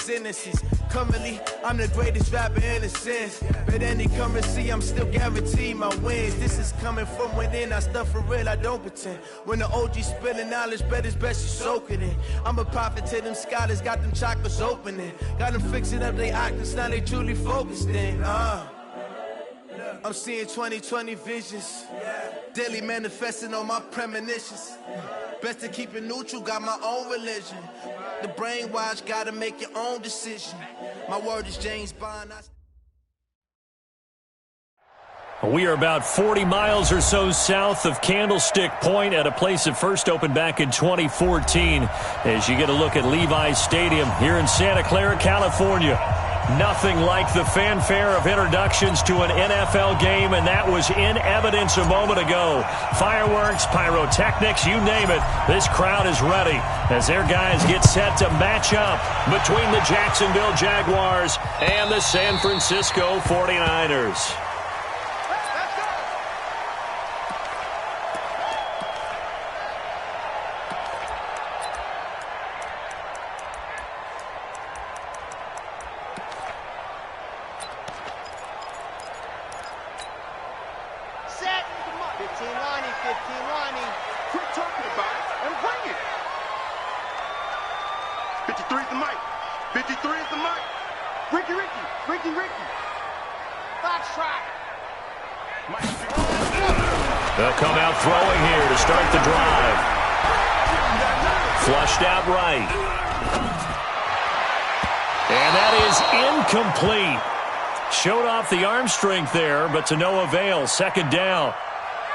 his innocence. Currently, I'm the greatest rapper in a sense. But any currency, I'm still guaranteed my wins. This is coming from within, I stuff for real, I don't pretend. When the OG spilling knowledge, bet it's best you soak it in. I'm a prophet to them scholars, got them chakras opening. Got them fixing up their octaves, now they truly focused in. I'm seeing 2020 visions. Daily manifesting on my premonitions. Best to keep it neutral, got my own religion. The brainwash, gotta make your own decision. My word is James Bond. We are about 40 miles or so south of Candlestick Point at a place that first opened back in 2014 as you get a look at Levi's Stadium here in Santa Clara, California. Nothing like the fanfare of introductions to an NFL game, and that was in evidence a moment ago. Fireworks, pyrotechnics, you name it. This crowd is ready as their guys get set to match up between the Jacksonville Jaguars and the San Francisco 49ers. They'll come out throwing here to start the drive. Flushed out right. And that is incomplete. Showed off the arm strength there, but to no avail. Second down.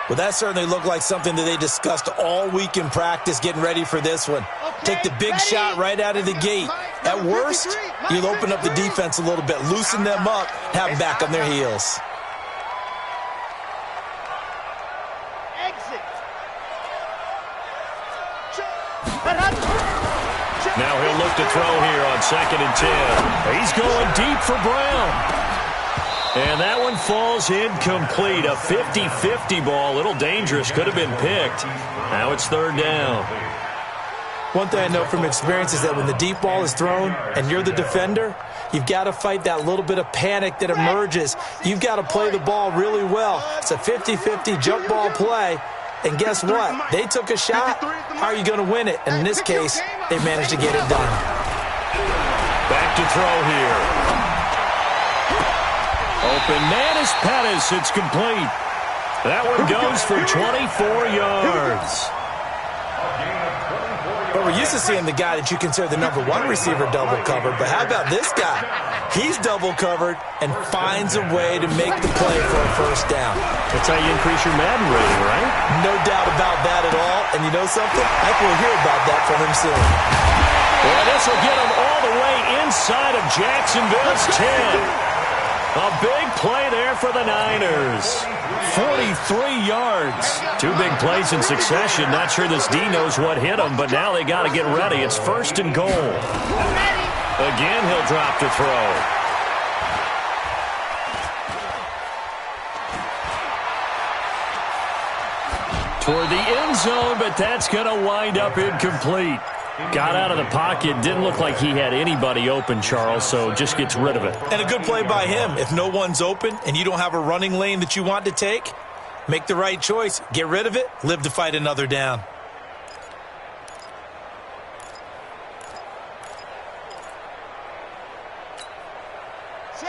Well, that certainly looked like something that they discussed all week in practice getting ready for this one. Take the big shot right out of the gate. At worst, you'll open up the defense a little bit, loosen them up, have them back on their heels. Now he'll look to throw here on 2nd and 10. He's going deep for Brown. And that one falls incomplete. A 50-50 ball. A little dangerous. Could have been picked. Now it's 3rd down. One thing I know from experience is that when the deep ball is thrown and you're the defender, you've got to fight that little bit of panic that emerges. You've got to play the ball really well. It's a 50-50 jump ball play. And guess what? They took a shot. How are you going to win it? And in this case, they managed to get it done. Back to throw here. Open man is Pettis. It's complete. That one goes for 24 yards. But we're used to seeing the guy that you consider the #1 receiver double covered. But how about this guy? He's double covered and finds a way to make the play for a first down. That's how you increase your Madden rating, right? No doubt about that at all. And you know something? I think we'll hear about that from him soon. Well, this will get him all the way inside of Jacksonville's 10. A big play there for the Niners. 43 yards. 2 big plays in succession. Not sure this D knows what hit him, but now they got to get ready. It's 1st and goal. Again, he'll drop to throw. Toward the end zone, but that's going to wind up incomplete. Got out of the pocket. Didn't look like he had anybody open, Charles, so just gets rid of it. And a good play by him. If no one's open and you don't have a running lane that you want to take, make the right choice. Get rid of it. Live to fight another down.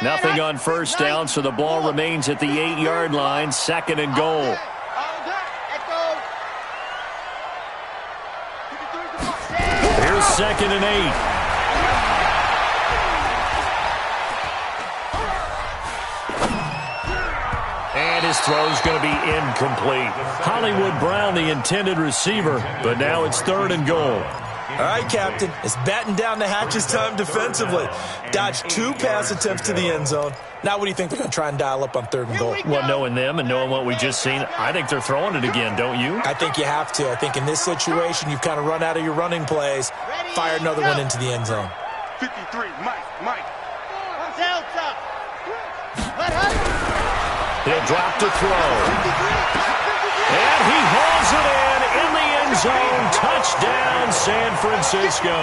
Nothing on first down, so the ball remains at the 8-yard line. 2nd and goal. Here's 2nd and 8. And his throw's going to be incomplete. Hollywood Brown, the intended receiver, but now it's 3rd and goal. All right, Captain, it's batten down the hatches time defensively. Dodged 2 pass attempts to the end zone. Now what do you think they're going to try and dial up on 3rd and goal? Well, knowing them and knowing what we just seen, I think they're throwing it again, don't you? I think you have to. I think in this situation, you've kind of run out of your running plays. Fire another one into the end zone. 53, Mike. He'll drop to throw. And he hauls it in the end zone. Touchdown, San Francisco.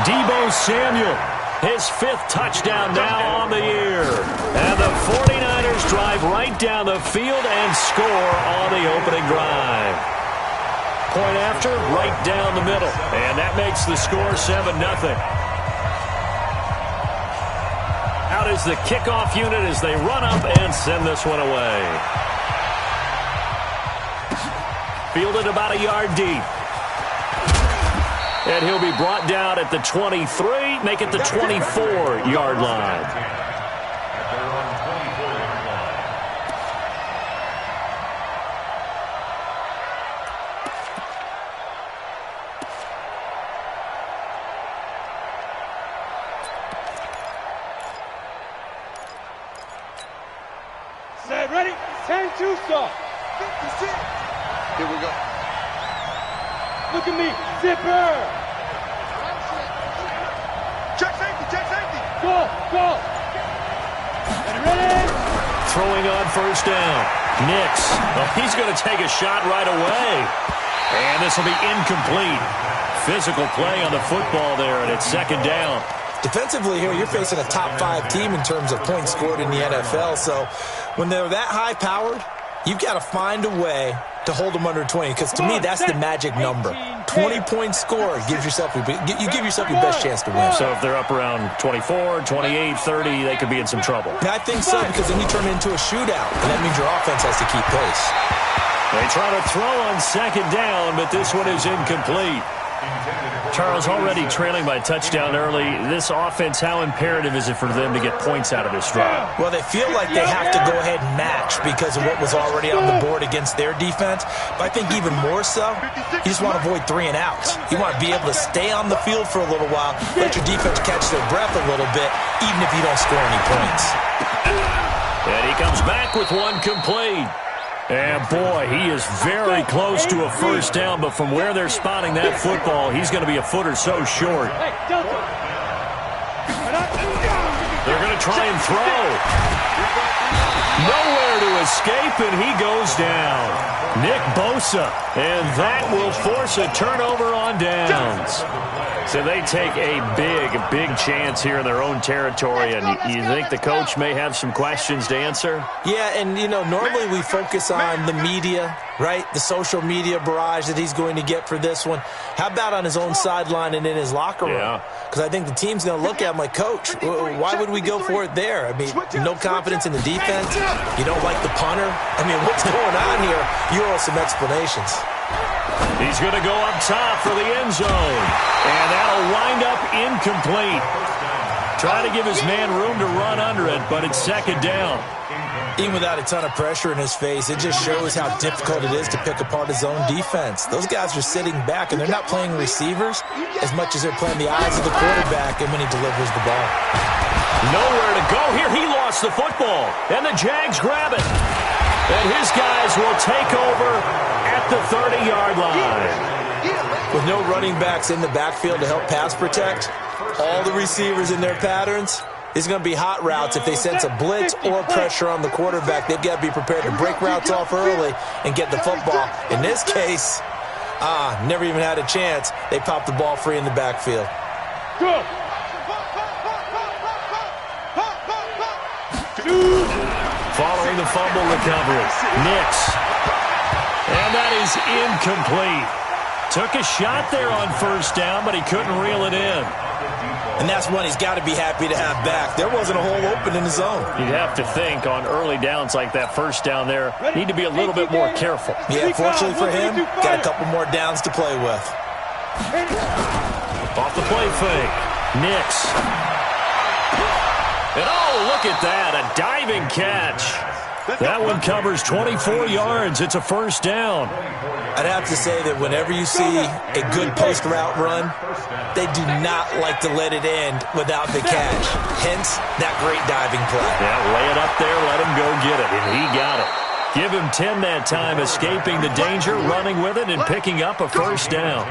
Deebo Samuel, his 5th touchdown now on the year. And the 49ers drive right down the field and score on the opening drive. Point after, right down the middle. And that makes the score 7-0. Out is the kickoff unit as they run up and send this one away. Fielded about a yard deep. And he'll be brought down at the 23, make it the 24-yard line. Set, ready? 10-2 start. 56. Here we go. Look at me. Zipper. Check safety. Check safety. Go. Ready? Throwing on first down. Nix. Oh, he's going to take a shot right away. And this will be incomplete. Physical play on the football there, and it's 2nd down. Defensively here, you're facing a top 5 team in terms of points scored in the NFL. So when they're that high-powered, you've got to find a way to hold them under 20. Because to me, that's the magic number. 20 points scored gives yourself you give yourself your best chance to win. So if they're up around 24, 28, 30, they could be in some trouble. Yeah, I think so, because then you turn it into a shootout, and that means your offense has to keep pace. They try to throw on 2nd down, but this one is incomplete. Charles, already trailing by a touchdown early. This offense, how imperative is it for them to get points out of this drive? Well, they feel like they have to go ahead and match because of what was already on the board against their defense. But I think even more so, you just want to avoid 3 and outs. You want to be able to stay on the field for a little while, let your defense catch their breath a little bit, even if you don't score any points. And he comes back with one complete. And, boy, he is very close to a first down, but from where they're spotting that football, he's going to be a foot or so short. They're going to try and throw. Nowhere to escape, and he goes down. Nick Bosa, and that will force a turnover on downs. So they take a big chance here in their own territory, and you think the coach may have some questions to answer? Yeah, and, normally we focus on the media, right? The social media barrage that he's going to get for this one. How about on his own sideline and in his locker room? Because I think the team's going to look at him like, Coach, why would we go for it there? I mean, no confidence in the defense. You don't like the punter. I mean, what's going on here? You owe some explanations. He's going to go up top for the end zone. And that'll wind up incomplete. Trying to give his man room to run under it, but it's 2nd down. Even without a ton of pressure in his face, it just shows how difficult it is to pick apart his own defense. Those guys are sitting back, and they're not playing receivers as much as they're playing the eyes of the quarterback and when he delivers the ball. Nowhere to go here. He lost the football, and the Jags grab it. And his guys will take over at the 30-yard line. With no running backs in the backfield to help pass protect, all the receivers in their patterns, it's going to be hot routes if they sense a blitz or pressure on the quarterback. They've got to be prepared to break routes off early and get the football. In this case, never even had a chance. They popped the ball free in the backfield. Go. Following the fumble recovery, Nix. And that is incomplete. Took a shot there on first down, but he couldn't reel it in. And that's one he's got to be happy to have back. There wasn't a hole open in the zone. You'd have to think on early downs like that first down there, need to be a little bit more careful. Yeah, fortunately for him, got a couple more downs to play with. Off the play fake, Nix. And oh, look at that, a diving catch. That one covers 24 yards. It's a first down. I'd have to say that whenever you see a good post route run, they do not like to let it end without the catch. Hence, that great diving play. Yeah, lay it up there, let him go get it, and he got it. Give him 10 that time, escaping the danger, running with it, and picking up a first down.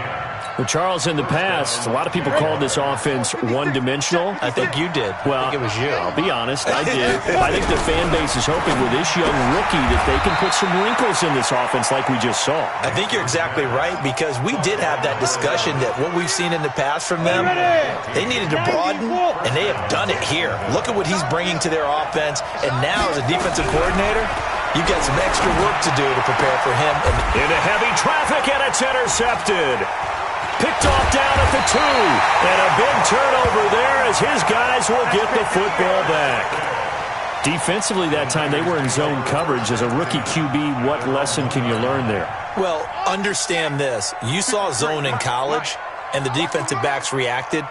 Well, Charles, in the past, a lot of people called this offense one-dimensional. I think you did. Well, I think it was you. I'll be honest, I did. I think the fan base is hoping with this young rookie that they can put some wrinkles in this offense like we just saw. I think you're exactly right, because we did have that discussion that what we've seen in the past from them, they needed to broaden, and they have done it here. Look at what he's bringing to their offense, and now as a defensive coordinator, you've got some extra work to do to prepare for him. Into heavy traffic, and it's intercepted. Picked off down at the 2. And a big turnover there as his guys will get the football back. Defensively that time, they were in zone coverage. As a rookie QB, what lesson can you learn there? Well, understand this. You saw zone in college, and the defensive backs reacted,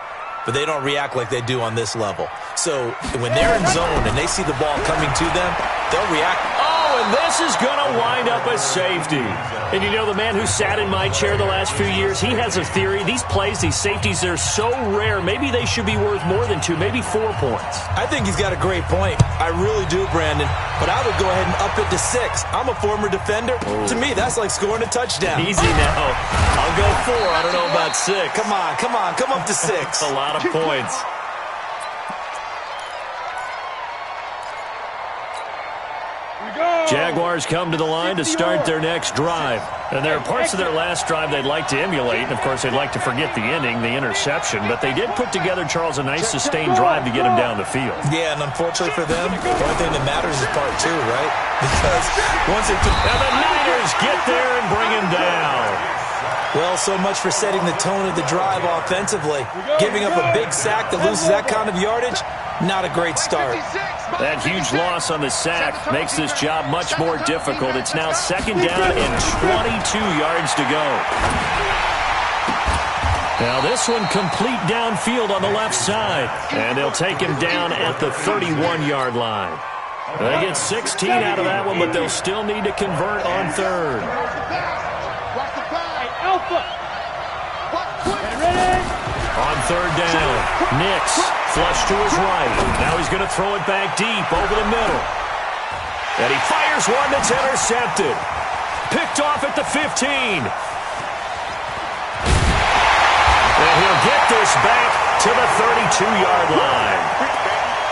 but they don't react like they do on this level. So when they're in zone and they see the ball coming to them, they'll react. Oh, and this is going to wind up a safety. And you know, the man who sat in my chair the last few years, he has a theory. These plays, these safeties, they're so rare. Maybe they should be worth more than 2, maybe 4 points. I think he's got a great point. I really do, Brandon. But I would go ahead and up it to 6. I'm a former defender. To me, that's like scoring a touchdown. Easy now. I'll go 4. I don't know about 6. Come on. Come up to 6. A lot of points. Jaguars come to the line to start their next drive. And there are parts of their last drive they'd like to emulate. And, of course, they'd like to forget the ending, the interception. But they did put together, Charles, a nice sustained drive to get him down the field. Yeah, and unfortunately for them, the only thing that matters is part 2, right? Because once they and the Niners get there and bring him down. Well, so much for setting the tone of the drive offensively. Giving up a big sack that loses that kind of yardage, not a great start. That huge loss on the sack makes this job much more difficult. It's now 2nd down and 22 yards to go. Now this one complete downfield on the left side. And they'll take him down at the 31-yard line. They get 16 out of that one, but they'll still need to convert on 3rd. On 3rd down, Nix flush to his right. Now he's going to throw it back deep over the middle. And he fires one that's intercepted. Picked off at the 15. And he'll get this back to the 32-yard line.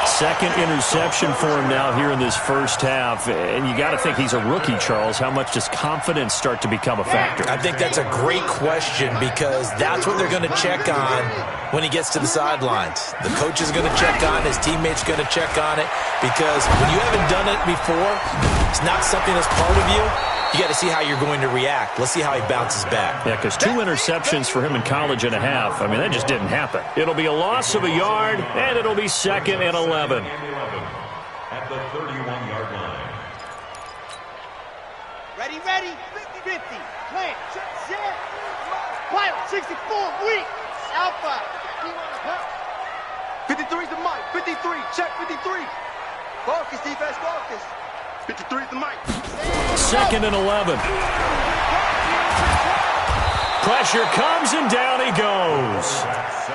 2nd interception for him now here in this first half. And you got to think he's a rookie, Charles. How much does confidence start to become a factor? I think that's a great question, because that's what they're going to check on when he gets to the sidelines. The coach is going to check on it. His teammates are going to check on it, because when you haven't done it before, it's not something that's part of you. You got to see how you're going to react. Let's see how he bounces back. Yeah, because 2 interceptions for him in college and a half. I mean, that just didn't happen. It'll be a loss of a yard, and it'll be 2nd and 11. At the 31-yard line. Ready, 50-50. Plant, set. Pilot, 64, weak. Alpha. 53's the mic. 53, check 53. Focus, defense, focus. 53's the mic. 2nd and 11. Pressure comes, and down he goes.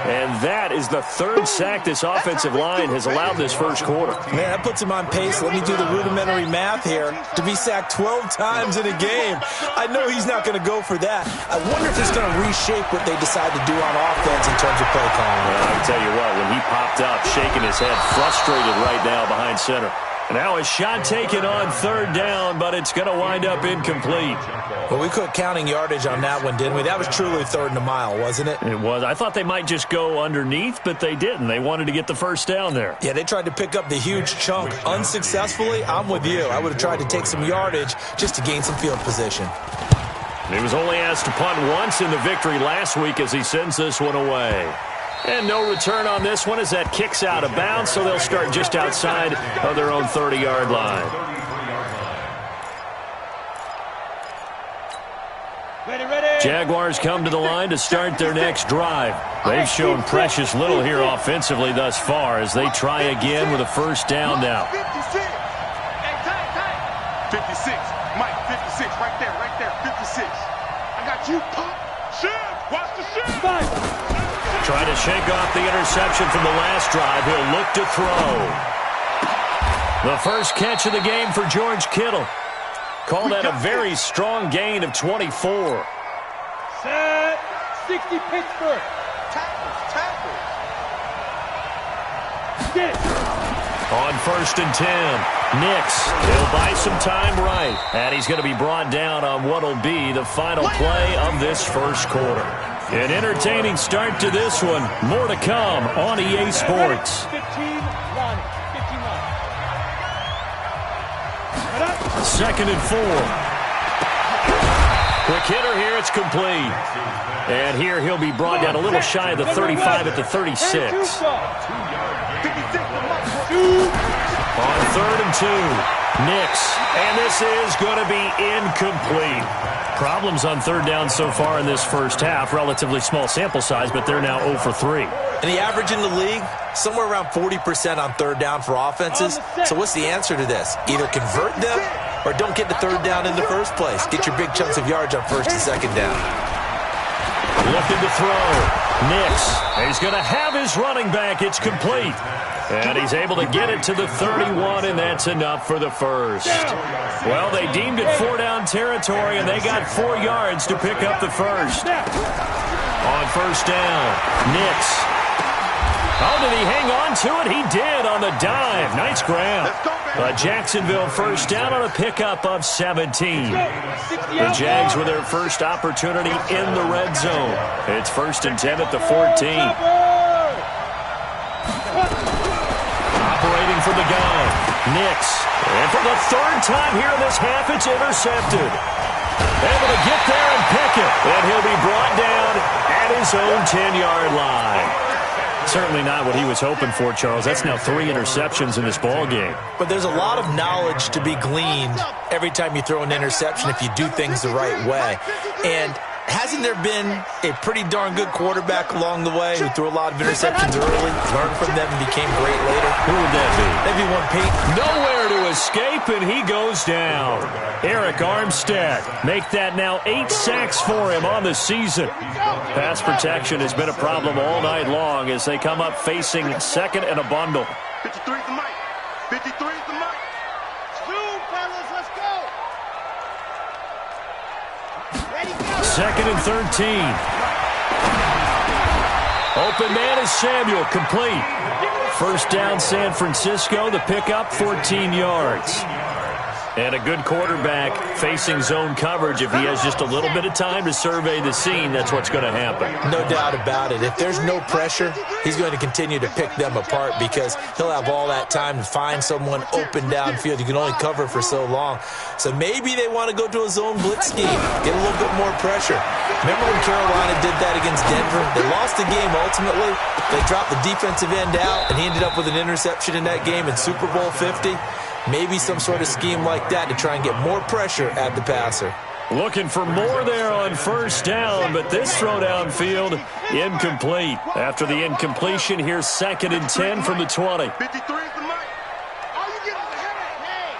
And that is the 3rd sack this offensive line has allowed this first quarter. Man, that puts him on pace. Let me do the rudimentary math here. To be sacked 12 times in a game. I know he's not going to go for that. I wonder if it's going to reshape what they decide to do on offense in terms of play calling. Well, I'll tell you what, when he popped up, shaking his head, frustrated right now behind center. Now a shot taken on 3rd down, but it's going to wind up incomplete. Well, we quit counting yardage on that one, didn't we? That was truly 3rd and a mile, wasn't it? It was. I thought they might just go underneath, but they didn't. They wanted to get the first down there. Yeah, they tried to pick up the huge chunk unsuccessfully. I'm with you. I would have tried to take some yardage just to gain some field position. He was only asked to punt once in the victory last week as he sends this one away. And no return on this one as that kicks out of bounds, so they'll start just outside of their own 30-yard line. Jaguars come to the line to start their next drive. They've shown precious little here offensively thus far as they try again with a first down now. 56. Mike, 56. Right there. 56. I got you, pop. Shift. Watch the shift. Trying to shake off the interception from the last drive. He'll look to throw. The first catch of the game for George Kittle. Call that a very strong gain of 24. Set. 60 Pittsburgh. Tackles. Get it. On 1st and 10, Nix, he'll buy some time right. And he's going to be brought down on what will be the final play of this first quarter. An entertaining start to this one. More to come on EA Sports. 15, Lonnie. 59. 2nd and 4. Quick hitter here, it's complete. And here he'll be brought down a little shy of the 35 at the 36. On 3rd and 2, Nix. And this is going to be incomplete. Problems on 3rd down so far in this first half. Relatively small sample size, but they're now 0 for 3. And the average in the league, somewhere around 40% on 3rd down for offenses. So what's the answer to this? Either convert them or don't get to 3rd down in the first place. Get your big chunks of yards on 1st and 2nd down. Looking to throw. Nix. He's going to have his running back. It's complete. And he's able to get it to the 31, and that's enough for the first. Well, they deemed it 4-down territory, and they got 4 yards to pick up the first. On 1st down, Nix. Oh, did he hang on to it? He did on the dive. Nice grab. But Jacksonville 1st down on a pickup of 17. The Jags with their first opportunity in the red zone. It's 1st and 10 at the 14. Operating from the gun, Nix. And for the 3rd time here in this half, it's intercepted. Able to get there and pick it. And he'll be brought down at his own 10-yard line. Certainly not what he was hoping for, Charles. That's now 3 interceptions in this ball game. But there's a lot of knowledge to be gleaned every time you throw an interception if you do things the right way. And hasn't there been a pretty darn good quarterback along the way who threw a lot of interceptions early, learned from them, and became great later? Who would that be? Maybe one Pete. Nowhere to escape, and he goes down. Eric Armstead, make that now 8 sacks for him on the season. Pass protection has been a problem all night long as they come up facing 2nd and a bundle. 53's the mic. 53's the mic. 2, fellas, let's go. 2nd and 13. Open man is Samuel, complete. 1st down San Francisco, the pickup 14 yards. And a good quarterback facing zone coverage. If he has just a little bit of time to survey the scene, that's what's going to happen. No doubt about it. If there's no pressure, he's going to continue to pick them apart because he'll have all that time to find someone open downfield. You can only cover for so long. So maybe they want to go to a zone blitz scheme, get a little bit more pressure. Remember when Carolina did that against Denver? They lost the game ultimately. They dropped the defensive end out, and he ended up with an interception in that game in Super Bowl 50. Maybe some sort of scheme like that to try and get more pressure at the passer. Looking for more there on 1st down, but this throw downfield incomplete. After the incompletion, here's 2nd and 10 from the 20. 53's the mic. All you get is a headache.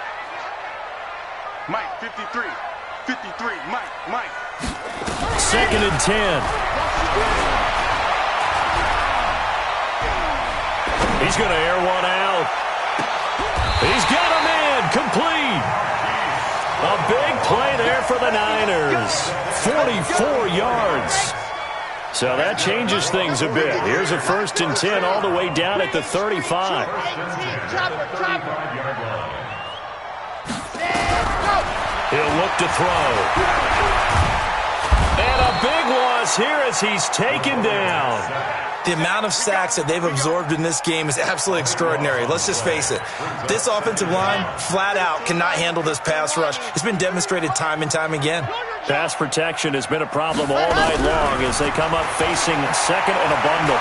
Mike, 53. 53, Mike. 2nd and 10. He's going to air one out. He's got a man, complete. A big play there for the Niners. 44 yards. So that changes things a bit. Here's a 1st and 10 all the way down at the 35. He'll look to throw. And a big loss here as he's taken down. The amount of sacks that they've absorbed in this game is absolutely extraordinary. Let's just face it. This offensive line, flat out, cannot handle this pass rush. It's been demonstrated time and time again. Pass protection has been a problem all night long as they come up facing 2nd and a bundle.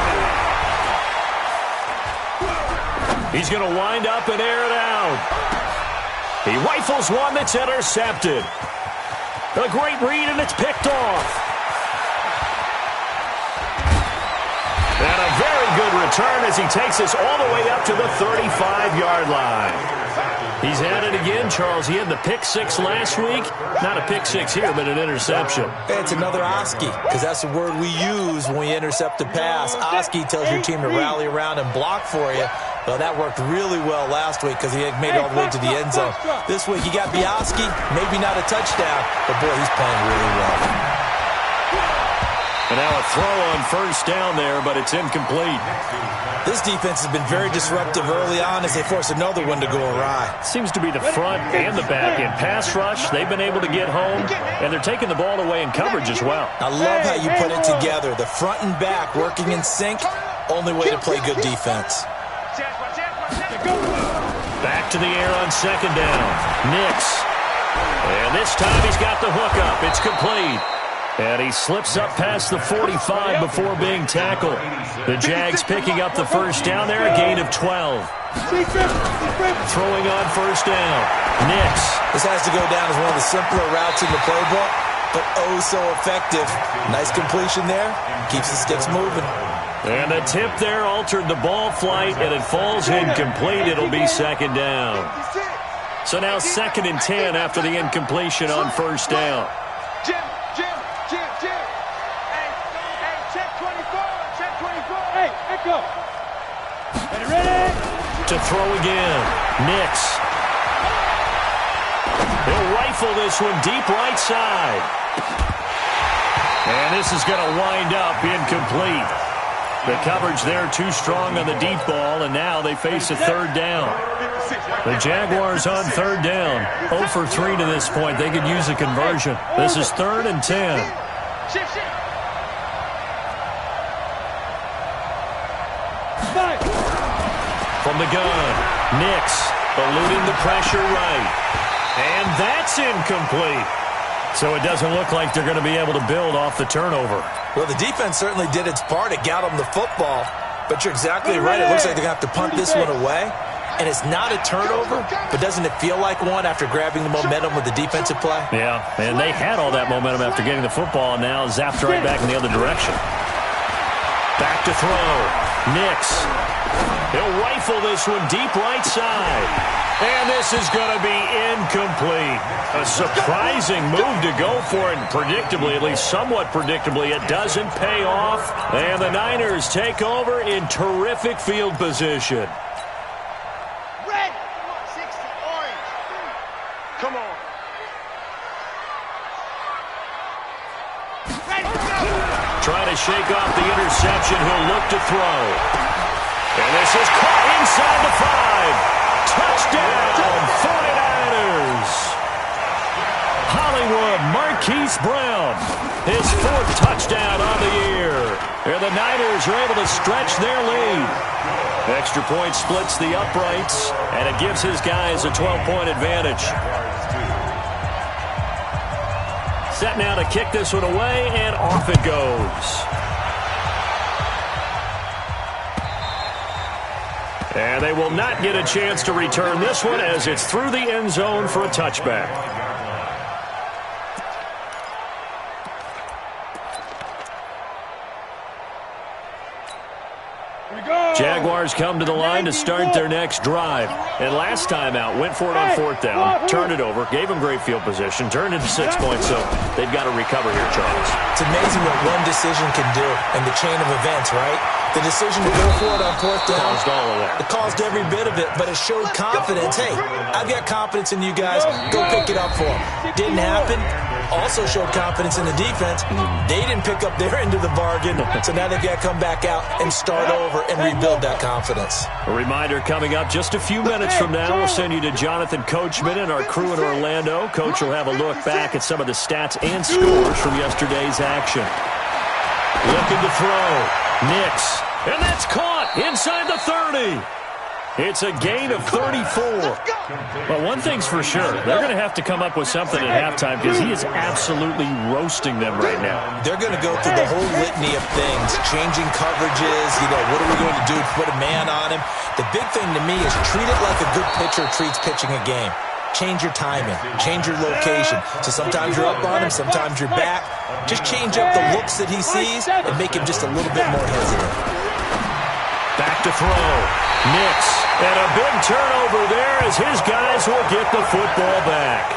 He's going to wind up and air it out. He rifles one that's intercepted. A great read, and it's picked off. And a very good return as he takes this all the way up to the 35-yard line. He's had it again, Charles. He had the pick 6 last week. Not a pick 6 here, but an interception. It's another Oski, because that's the word we use when we intercept a pass. Oski tells your team to rally around and block for you. Well, that worked really well last week because he had made it all the way to the end zone. This week, he got the Oski, maybe not a touchdown, but boy, he's playing really well. And now a throw on first down there, but it's incomplete. This defense has been very disruptive early on as they force another one to go awry. Seems to be the front and the back. In pass rush, they've been able to get home, and they're taking the ball away in coverage as well. I love how you put it together. The front and back working in sync. Only way to play good defense. Back to the air on second down. Nix. And this time he's got the hook up. It's complete. And he slips up past the 45 before being tackled. The Jags picking up the first down there, a gain of 12. Throwing on first down. Nix. This has to go down as one of the simpler routes in the playbook, but oh so effective. Nice completion there. Keeps the sticks moving. And the tip there altered the ball flight, and it falls incomplete. It'll be second down. So now 2nd and 10 after the incompletion on first down. Jim. Hey, check 24. Hey, go. Ready? To throw again. Nix. He'll rifle this one deep right side. And this is going to wind up incomplete. The coverage there too strong on the deep ball, and now they face a third down. The Jaguars on third down. 0 for 3 to this point. They could use a conversion. This is 3rd and 10. From the gun, Nix eluding the pressure right. And that's incomplete. So it doesn't look like they're going to be able to build off the turnover. Well, the defense certainly did its part. It got them the football. But you're exactly right. It looks like they're going to have to punt this one away. And it's not a turnover, but doesn't it feel like one after grabbing the momentum with the defensive play? Yeah, and they had all that momentum after getting the football, and now zapped right back in the other direction. Back to throw. Nix. He'll rifle this one deep right side. And this is going to be incomplete. A surprising move to go for it, and predictably, at least somewhat predictably, it doesn't pay off. And the Niners take over in terrific field position. Red. 60, orange. Come on. Trying to shake off the interception. He'll look to throw. And this is caught inside the 5. Touchdown, 49ers. Hollywood Marquise Brown, his 4th touchdown on the year. And the Niners are able to stretch their lead. Extra point splits the uprights, and it gives his guys a 12-point advantage. Set now to kick this one away, and off it goes. And they will not get a chance to return this one as it's through the end zone for a touchback. Jaguars come to the line to start their next drive. And last time out, went for it on 4th down, turned it over, gave them great field position, turned into 6 points, so they've got to recover here, Charles. It's amazing what one decision can do in the chain of events, right? The decision to go for it on 4th down caused all of that. It caused every bit of it, but it showed confidence. Hey, I've got confidence in you guys. Go pick it up for them. Didn't happen. Also showed confidence in the defense. They didn't pick up their end of the bargain, so now they've got to come back out and start over and rebuild that confidence. A reminder coming up just a few minutes from now. We'll send you to Jonathan Coachman and our crew in Orlando. Coach will have a look back at some of the stats and scores from yesterday's action. Looking to throw. Nix. And that's caught inside the 30. It's a gain of 34. But one thing's for sure, they're going to have to come up with something at halftime because he is absolutely roasting them right now. They're going to go through the whole litany of things, changing coverages, what are we going to do to put a man on him? The big thing to me is treat it like a good pitcher treats pitching a game. Change your timing, change your location. So sometimes you're up on him, sometimes you're back. Just change up the looks that he sees and make him just a little bit more hesitant. Back to throw. Nix. And a big turnover there as his guys will get the football back.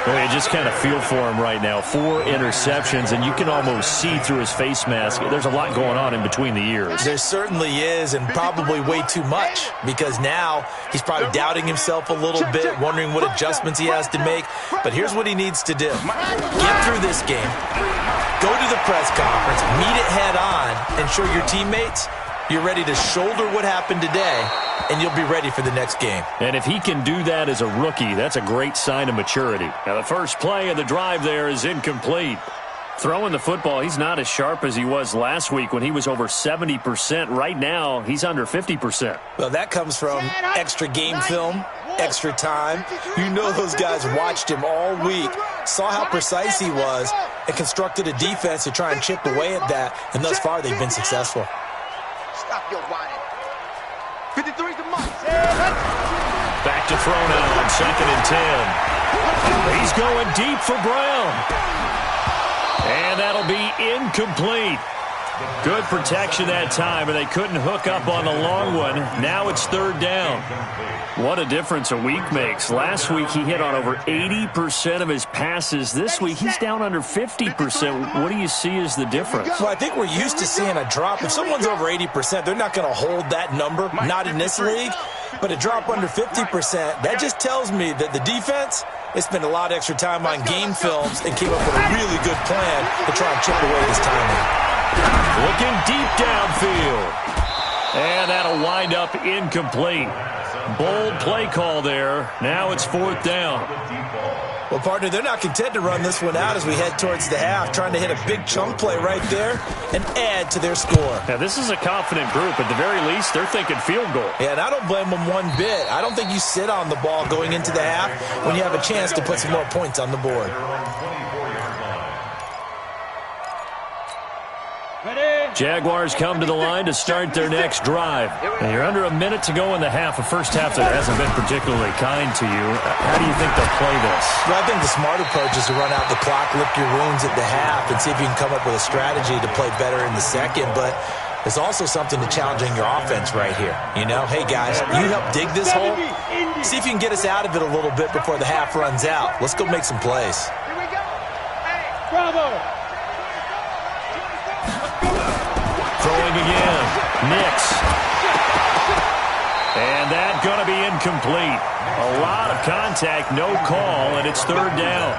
Well, you just kind of feel for him right now. 4 interceptions, and you can almost see through his face mask. There's a lot going on in between the ears. There certainly is, and probably way too much, because now he's probably doubting himself a little bit, wondering what adjustments he has to make. But here's what he needs to do. Get through this game, go to the press conference, meet it head on, and show your teammates you're ready to shoulder what happened today, and you'll be ready for the next game. And if he can do that as a rookie, that's a great sign of maturity. Now, the first play of the drive there is incomplete. Throwing the football, he's not as sharp as he was last week when he was over 70%. Right now, he's under 50%. Well, that comes from extra game film, extra time. You know those guys watched him all week, saw how precise he was, and constructed a defense to try and chip away at that, and thus far they've been successful. Stop your whining. 53's the mark. Back to throw now on 2nd and 10. He's going deep for Brown. And that'll be incomplete. Good protection that time, and they couldn't hook up on the long one. Now it's 3rd down. What a difference a week makes. Last week he hit on over 80% of his passes. This week he's down under 50%. What do you see as the difference? Well, I think we're used to seeing a drop. If someone's over 80%, they're not going to hold that number, not in this league. But a drop under 50%, that just tells me that the defense, they spent a lot of extra time on game films and came up with a really good plan to try and chip away this timing. Looking deep downfield. And that'll wind up incomplete. Bold play call there. Now it's 4th down. Well, partner, they're not content to run this one out as we head towards the half, trying to hit a big chunk play right there and add to their score. Now, this is a confident group. At the very least, they're thinking field goal. Yeah, and I don't blame them one bit. I don't think you sit on the ball going into the half when you have a chance to put some more points on the board. Jaguars come to the line to start their next drive. And you're under a minute to go in the half. A first half that hasn't been particularly kind to you. How do you think they'll play this? Well, I think the smart approach is to run out the clock, lick your wounds at the half, and see if you can come up with a strategy to play better in the second. But there's also something to challenging your offense right here. You know, hey, guys, you help dig this hole. See if you can get us out of it a little bit before the half runs out. Let's go make some plays. Here we go. Hey, bravo. Throwing again. Nix. And that's going to be incomplete. A lot of contact, no call, and it's 3rd down.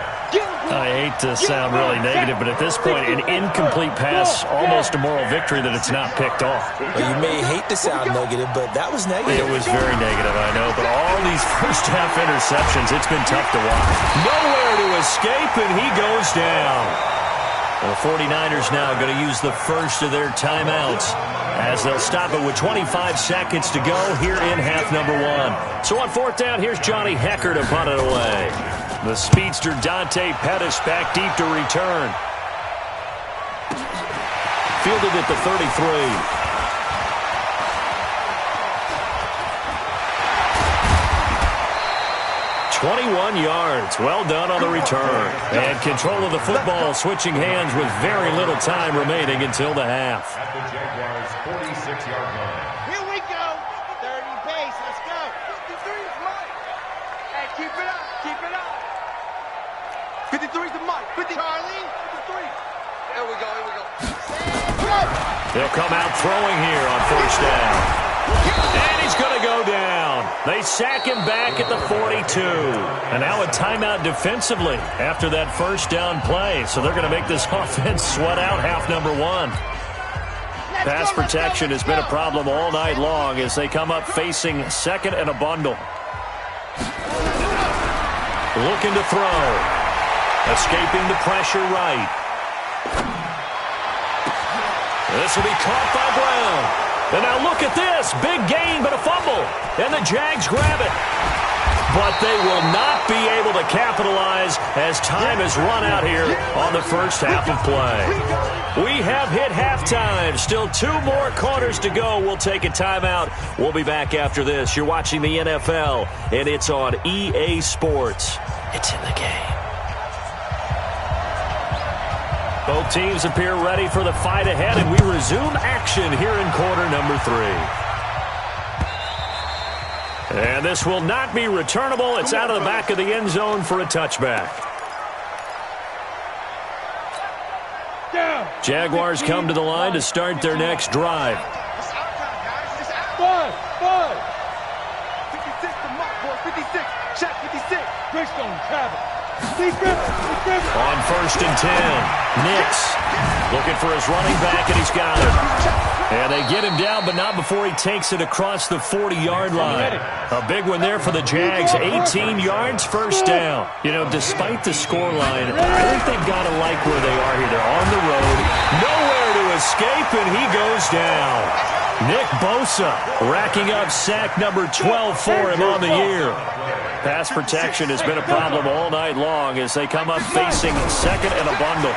I hate to sound really negative, but at this point, an incomplete pass, almost a moral victory that it's not picked off. Well, you may hate to sound negative, but that was negative. It was very negative, I know, but all these first-half interceptions, it's been tough to watch. Nowhere to escape, and he goes down. The 49ers now going to use the first of their timeouts as they'll stop it with 25 seconds to go here in half number 1. So on 4th down, here's Johnny Hecker to punt it away. The speedster Dante Pettis back deep to return. Fielded at the 33. 21 yards. Well done on the return. And control of the football switching hands with very little time remaining until the half. At the Jaguars' 46-yard line. Here we go. 30 pace. Let's go. 53's Mike. Hey, keep it up. Keep it up. 53's the Mike. 50. Charlie. 53. Here we go. Here we go. They'll come out throwing here on 1st down. And he's going to go down. They sack him back at the 42. And now a timeout defensively after that 1st down play. So they're going to make this offense sweat out half number 1. Pass protection has been a problem all night long as they come up facing 2nd and a bundle. Looking to throw. Escaping the pressure right. This will be caught by Brown. And now look at this. Big gain, but a fumble. And the Jags grab it. But they will not be able to capitalize as time has run out here on the first half of play. We have hit halftime. Still 2 more quarters to go. We'll take a timeout. We'll be back after this. You're watching the NFL, and it's on EA Sports. It's in the game. Both teams appear ready for the fight ahead, and we resume action here in quarter number 3. And this will not be returnable. It's out of the back of the end zone for a touchback. Jaguars come to the line to start their next drive. 56 to Mark, boy. 56. Shot 56. Greystone, travel. On 1st and 10, Nix looking for his running back, and he's got it. And they get him down, but not before he takes it across the 40-yard line. A big one there for the Jags. 18 yards, first down. You know, despite the scoreline, I think they've got to like where they are here. They're on the road, nowhere to escape, and he goes down. Nick Bosa racking up sack number 12 for him on the year. Pass protection has been a problem all night long as they come up facing second and a bundle.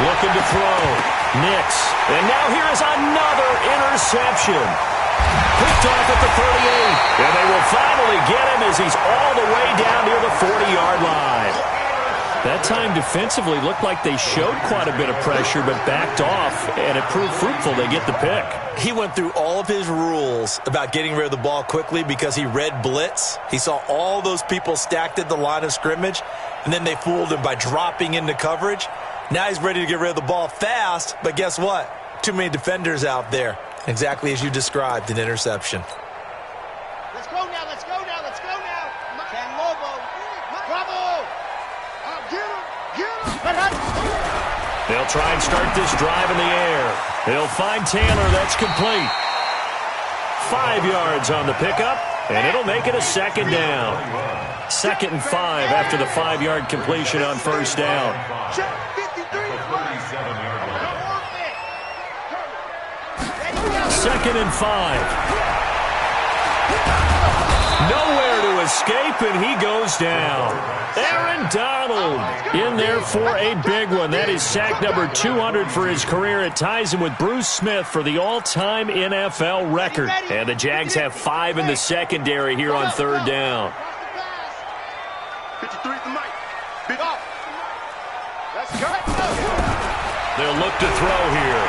Looking to throw. Nix. And now here is another interception. Picked off at the 38. And they will finally get him as he's all the way down near the 40-yard line. That time defensively looked like they showed quite a bit of pressure but backed off, and it proved fruitful. They get the pick. He went through all of his rules about getting rid of the ball quickly because he read blitz. He saw all those people stacked at the line of scrimmage, and then they fooled him by dropping into coverage. Now he's ready to get rid of the ball fast, but guess what? Too many defenders out there. Exactly as you described, an interception. Let's go now, let's go now, let's go now. Can Lobo. Bravo. Get him. They'll try and start this drive in the air. They'll find Taylor. That's complete. 5 yards on the pickup, and it'll make it a second down. 2nd and 5 after the 5-yard completion on first down. 2nd and 5. Nowhere to escape, and he goes down. Aaron Donald in there for a big one. That is sack number 200 for his career. It ties him with Bruce Smith for the all-time NFL record. And the Jags have 5 in the secondary here on 3rd down. 53 to Mike. Big off. Let's go. They'll look to throw here.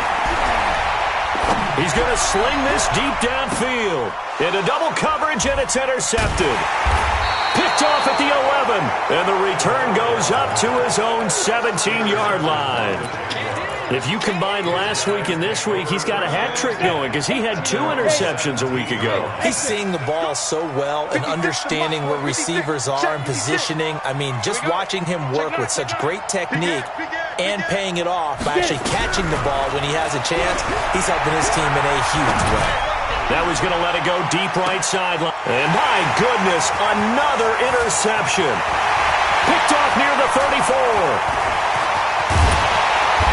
He's going to sling this deep downfield. Into double coverage, and it's intercepted. Picked off at the 11, and the return goes up to his own 17-yard line. If you combine last week and this week, he's got a hat trick going because he had 2 interceptions a week ago. He's seeing the ball so well and understanding where receivers are and positioning. I mean, just watching him work with such great technique and paying it off by actually catching the ball when he has a chance, he's helping his team in a huge way. Now he's going to let it go deep right sideline. And my goodness, another interception. Picked off near the 34.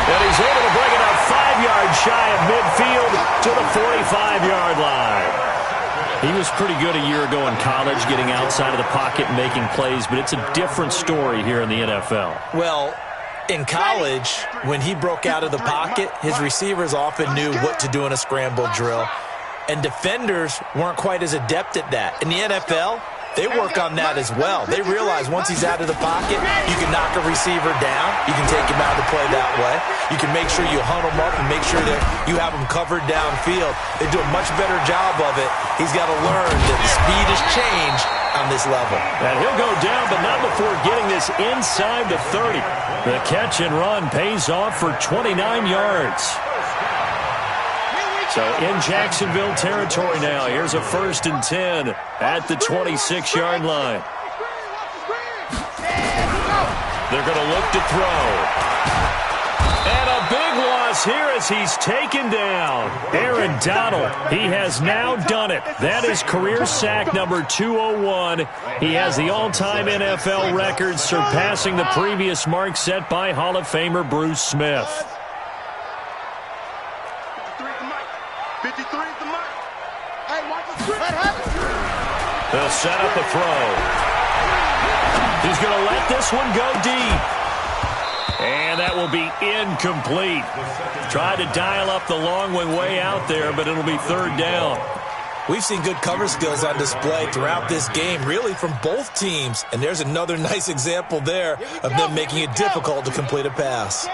And he's able to bring it up 5 yards shy of midfield to the 45-yard line. He was pretty good a year ago in college, getting outside of the pocket and making plays, but it's a different story here in the NFL. Well, in college, when he broke out of the pocket, his receivers often knew what to do in a scramble drill. And defenders weren't quite as adept at that. In the NFL, they work on that as well. They realize once he's out of the pocket, you can knock a receiver down. You can take him out of the play that way. You can make sure you hunt him up and make sure that you have him covered downfield. They do a much better job of it. He's got to learn that the speed has changed on this level. And he'll go down, but not before getting this inside the 30. The catch and run pays off for 29 yards. So in Jacksonville territory now. Here's a 1st and 10 at the 26-yard line. They're going to look to throw. And a big loss here as he's taken down. Aaron Donald, he has now done it. That is career sack number 201. He has the all-time NFL record, surpassing the previous mark set by Hall of Famer Bruce Smith. 53 is the mark. Hey, watch the script. They'll set up a throw. He's going to let this one go deep. And that will be incomplete. Tried to dial up the long one way out there, but it'll be 3rd down. We've seen good cover skills on display throughout this game, really from both teams. And there's another nice example there of them making it difficult to complete a pass.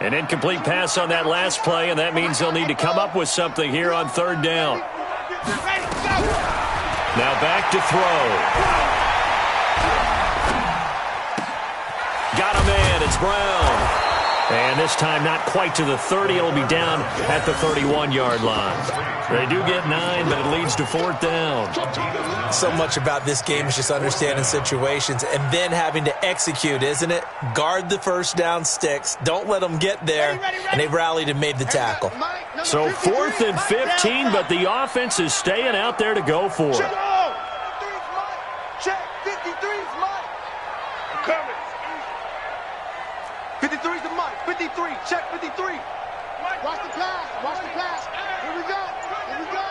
An incomplete pass on that last play, and that means they'll need to come up with something here on 3rd down. Now back to throw. Got a man. It's Brown. And this time not quite to the 30. It'll be down at the 31-yard line. They do get 9, but it leads to 4th down. So much about this game is just understanding situations and then having to execute, isn't it? Guard the first down sticks. Don't let them get there. And they rallied and made the tackle. So 4th and 15, but the offense is staying out there to go for it. Check, 53's Mike. I'm coming. 53's the Mike. 53, check 53. Watch the pass, watch the pass. Here we go, here we go.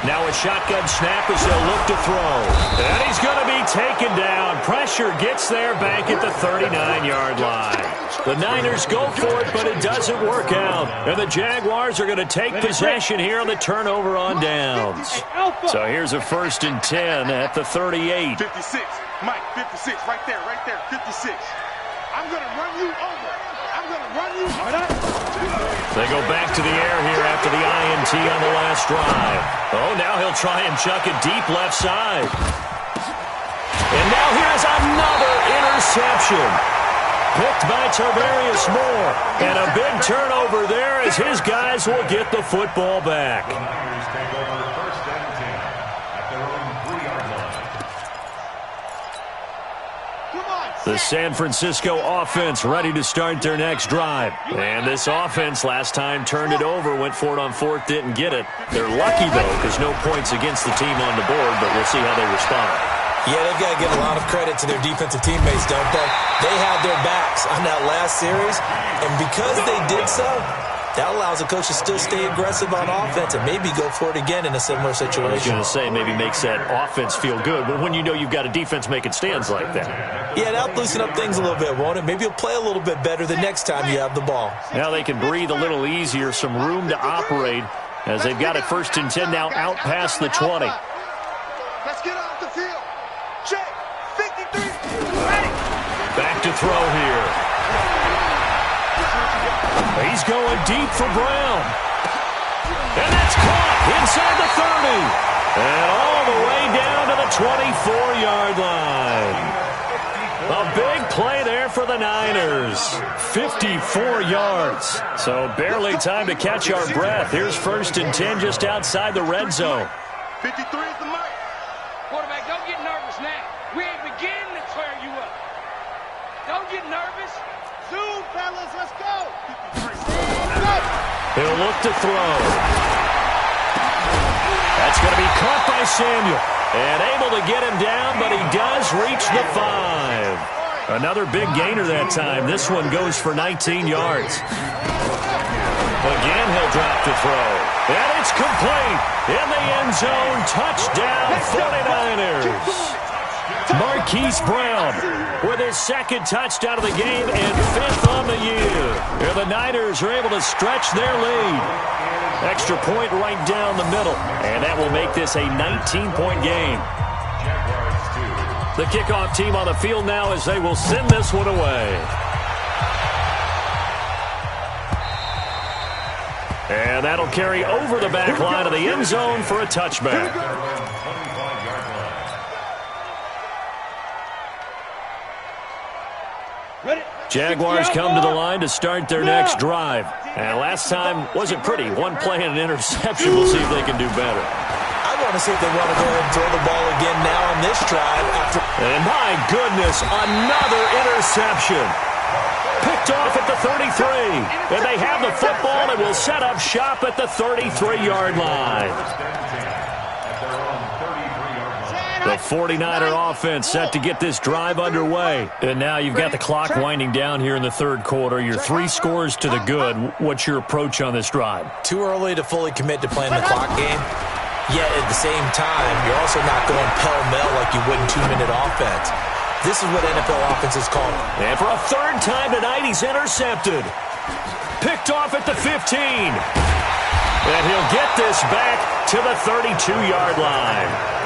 Now a shotgun snap as they'll look to throw. And he's going to be taken down. Pressure gets there back at the 39-yard line. The Niners go for it, but it doesn't work out. And the Jaguars are going to take possession here on the turnover on downs. So here's a 1st and 10 at the 38. 56, Mike, 56, right there, 56. I'm going to run you over. I'm going to run you over. They go back to the air here after the INT on the last drive. Oh, now he'll try and chuck it deep left side. And now here's another interception. Picked by Tarvarius Moore. And a big turnover there as his guys will get the football back. The San Francisco offense ready to start their next drive. And this offense last time turned it over, went for it on 4th, didn't get it. They're lucky, though, because no points against the team on the board, but we'll see how they respond. Yeah, they've got to give a lot of credit to their defensive teammates, don't they? They had their backs on that last series, and because they did so, that allows the coach to still stay aggressive on offense and maybe go for it again in a similar situation. I was going to say maybe makes that offense feel good, but when you know you've got a defense making stands like that. Yeah, that'll loosen up things a little bit, won't it? Maybe you'll play a little bit better the next time you have the ball. Now they can breathe a little easier, some room to operate as they've got it 1st and 10 now out past the 20. Let's get off the field. Check, 53. Back to throw here. He's going deep for Brown. And that's caught inside the 30. And all the way down to the 24-yard line. A big play there for the Niners. 54 yards. So barely time to catch our breath. Here's 1st and 10 just outside the red zone. 53 is the mark. Quarterback, don't get nervous now. We ain't beginning to tear you up. Don't get nervous. Zoom, fellas, let's go. He'll look to throw. That's going to be caught by Samuel. And able to get him down, but he does reach the 5. Another big gainer that time. This one goes for 19 yards. Again, he'll drop to throw. And it's complete. In the end zone, touchdown 49ers. Marquise Brown with his 2nd touchdown of the game and 5th on the year. And the Niners are able to stretch their lead. Extra point right down the middle. And that will make this a 19-point game. The kickoff team on the field now as they will send this one away. And that'll carry over the back line of the end zone for a touchback. Jaguars come to the line to start their next drive. And last time wasn't pretty. One play and an interception. We'll see if they can do better. I want to see if they want to go ahead and throw the ball again now on this drive. And my goodness, another interception. Picked off at the 33. And they have the football and will set up shop at the 33-yard line. The 49er offense set to get this drive underway. And now you've got the clock winding down here in the 3rd quarter. You're 3 scores to the good. What's your approach on this drive? Too early to fully commit to playing the clock game. Yet at the same time, you're also not going pell-mell like you would in 2-minute offense. This is what NFL offense is called. And for a 3rd time tonight, he's intercepted. Picked off at the 15. And he'll get this back to the 32-yard line.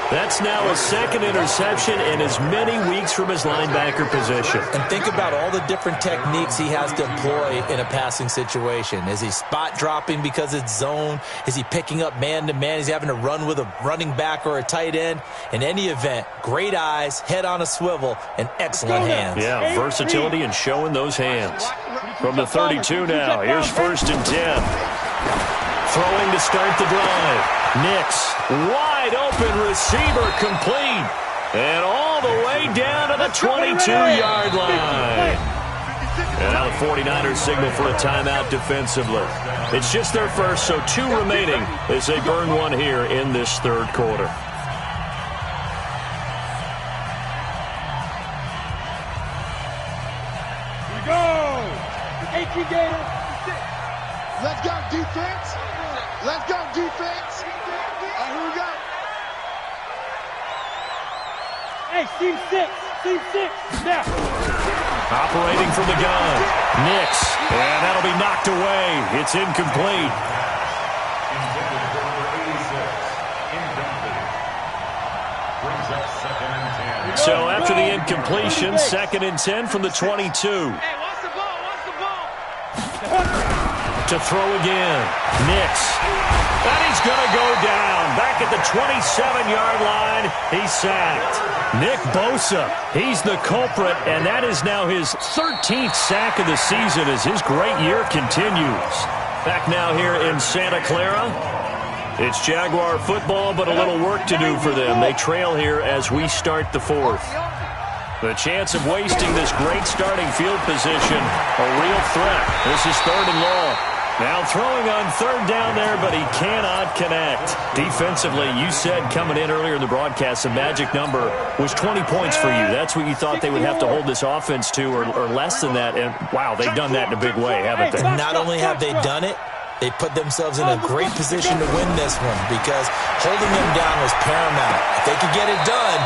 That's now his second interception and as many weeks from his linebacker position. And think about all the different techniques he has to employ in a passing situation. Is he spot dropping because it's zone? Is he picking up man-to-man? Is he having to run with a running back or a tight end? In any event, great eyes, head on a swivel, and excellent hands. Yeah, versatility and showing those hands. From the 32 now, here's 1st and 10. Throwing to start the drive. Nix, wide open receiver, complete. And all the way down to the 22-yard line. And now the 49ers signal for a timeout defensively. It's just their first, so 2 remaining as they burn one here in this 3rd quarter. Let's go, defense. Let's go, defense. All right, here we go. Hey, team 6, now. Operating from the gun. Nix, and that'll be knocked away. It's incomplete. So after the incompletion, 2nd and 10 from the 22. Hey, watch the ball, To throw again. Nix. And he's going to go down. Back at the 27-yard line, he's sacked. Nick Bosa, he's the culprit, and that is now his 13th sack of the season as his great year continues. Back now here in Santa Clara. It's Jaguar football, but a little work to do for them. They trail here as we start the 4th. The chance of wasting this great starting field position, a real threat. This is 3rd and long. Now throwing on 3rd down there, but he cannot connect. Defensively, you said coming in earlier in the broadcast, the magic number was 20 points for you. That's what you thought they would have to hold this offense to, or less than that. And, wow, they've done that in a big way, haven't they? Not only have they done it, they put themselves in a great position to win this one because holding them down was paramount. If they could get it done,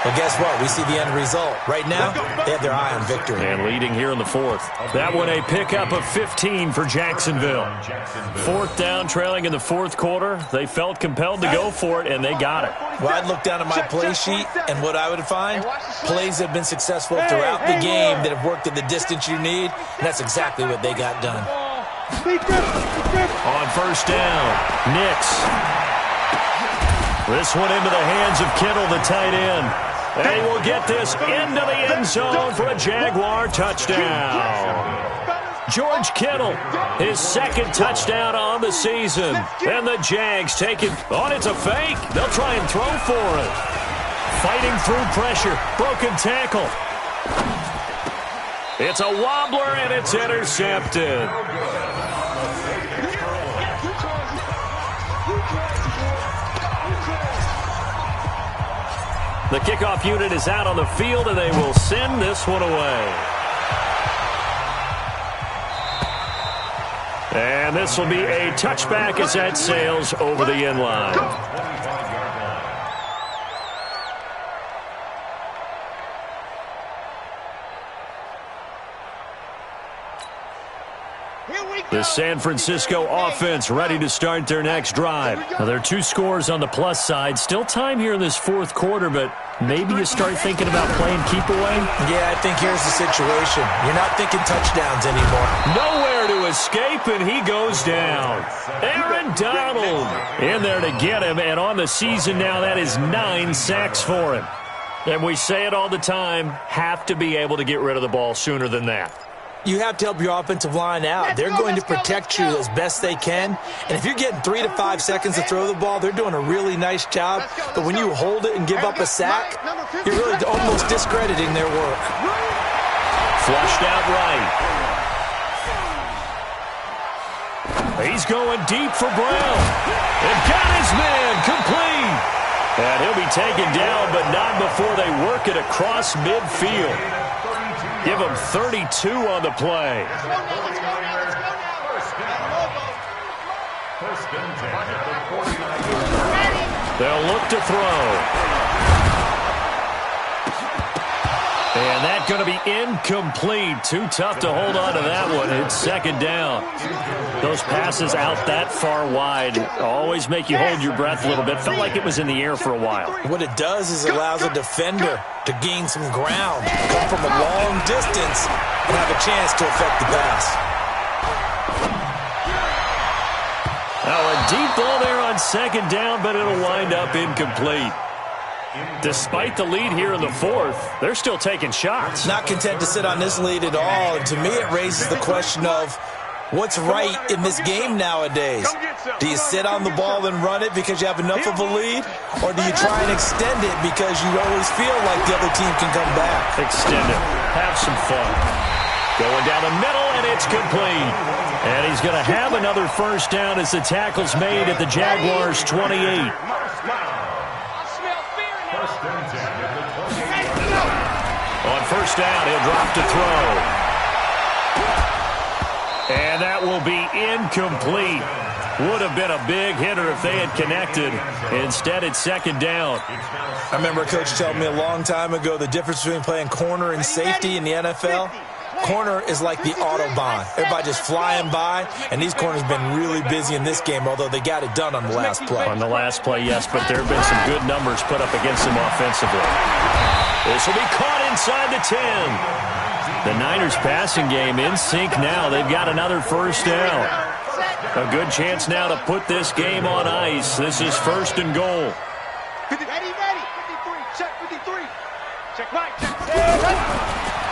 well, guess what? We see the end result. Right now, they have their eye on victory. And leading here in the 4th. That one a pickup of 15 for Jacksonville. 4th down, trailing in the 4th quarter. They felt compelled to go for it, and they got it. Well, I'd look down at my play sheet, and what I would find, plays have been successful throughout the game that have worked at the distance you need, and that's exactly what they got done. On 1st down, Nix. This one into the hands of Kittle, the tight end. And he will get this into the end zone for a Jaguar touchdown. George Kittle, his 2nd touchdown on the season. And the Jags take it. Oh, it's a fake. They'll try and throw for it. Fighting through pressure. Broken tackle. It's a wobbler, and it's intercepted. The kickoff unit is out on the field, and they will send this one away. And this will be a touchback as that sails over the end line. The San Francisco offense ready to start their next drive. Now, there are 2 scores on the plus side. Still time here in this 4th quarter, but maybe you start thinking about playing keep away? Yeah, I think here's the situation. You're not thinking touchdowns anymore. Nowhere to escape, and he goes down. Aaron Donald in there to get him, and on the season now, that is 9 sacks for him. And we say it all the time, have to be able to get rid of the ball sooner than that. You have to help your offensive line out. They're going to protect you as best they can. And if you're getting 3 to 5 seconds to throw the ball, they're doing a really nice job. But when you hold it and give up a sack, you're really almost discrediting their work. Flushed out right. He's going deep for Brown. And got his man complete. And he'll be taken down, but not before they work it across midfield. Give him 32 on the play. They'll look to throw. And that's going to be incomplete. Too tough to hold on to that one. It's second down. Those passes out that far wide always make you hold your breath a little bit. Felt like it was in the air for a while. What it does is allows a defender to gain some ground, come from a long distance, and have a chance to affect the pass. Now a deep ball there on second down, but it'll wind up incomplete. Despite the lead here in the fourth, they're still taking shots. Not content to sit on this lead at all. And to me, it raises the question of what's right in this game nowadays. Do you sit on the ball and run it because you have enough of a lead? Or do you try and extend it because you always feel like the other team can come back? Extend it. Have some fun. Going down the middle, and it's complete. And he's going to have another first down as the tackle's made at the Jaguars' 28. On first down, he'll drop to throw. And that will be incomplete. Would have been a big hitter if they had connected. Instead, it's second down. I remember a coach telling me a long time ago the difference between playing corner and safety in the NFL. Corner is like the Autobahn. Everybody just flying by, and these corners have been really busy in this game, although they got it done on the last play. On the last play, yes, but there have been some good numbers put up against them offensively. This will be caught inside the 10. The Niners passing game in sync now. They've got another first down. A good chance now to put this game on ice. This is first and goal. Ready. 53. Check 53. Check right. Check.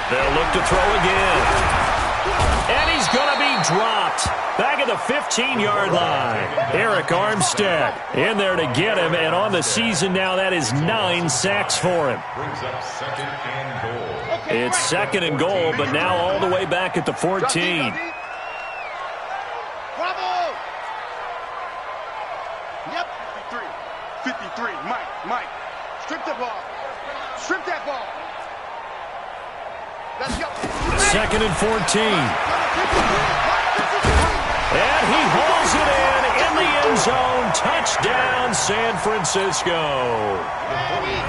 They'll look to throw again. And he's going to be dropped. Back at the 15-yard line. Eric Armstead in there to get him. And on the season now, that is 9 sacks for him. Brings up second and goal. It's second and goal, but now all the way back at the 14. Bravo! Yep, 53. Mike. Strip the ball. Strip that ball. Let's go. Second and 14. And he hauls it in the end zone. Touchdown, San Francisco.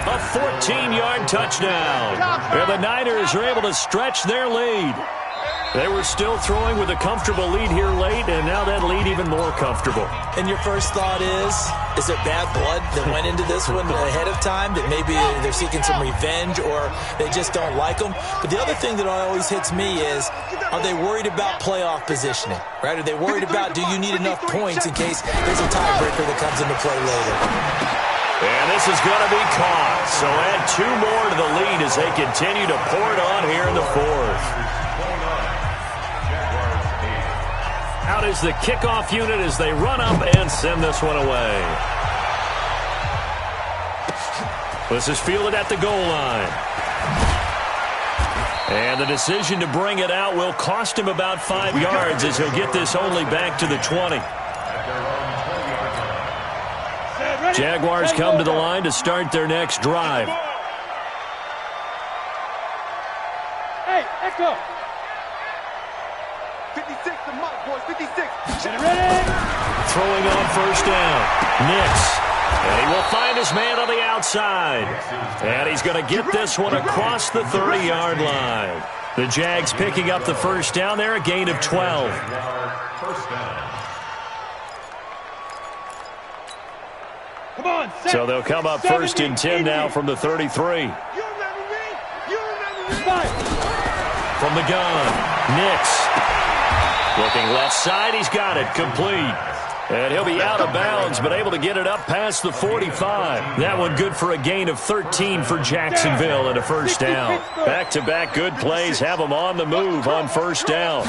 A 14-yard touchdown. And the Niners are able to stretch their lead. They were still throwing with a comfortable lead here late, and now that lead even more comfortable. And your first thought is it bad blood that went into this one ahead of time, that maybe they're seeking some revenge or they just don't like them? But the other thing that always hits me is, are they worried about playoff positioning? Right? Are they worried about, do you need enough points in case there's a tiebreaker that comes into play later? And this is going to be caught. So add 2 more to the lead as they continue to pour it on here in the fourth. Out is the kickoff unit as they run up and send this one away. This is fielded at the goal line. And the decision to bring it out will cost him about 5 yards as he'll get this only back to the 20. Jaguars come to the line to start their next drive. Hey, Echo. 56 to Mike, boys. 56. Ready? Throwing on first down. Nix. And he will find his man on the outside. And he's going to get this one across the 30-yard line. The Jags picking up the first down there, a gain of 12. First down. Come on, set. So they'll come up first and 10 now from the 33. You remember me? From the gun, Nix. Looking left side, he's got it, complete. And he'll be out of bounds, but able to get it up past the 45. That one good for a gain of 13 for Jacksonville and a first down. Back-to-back good plays have them on the move on first down.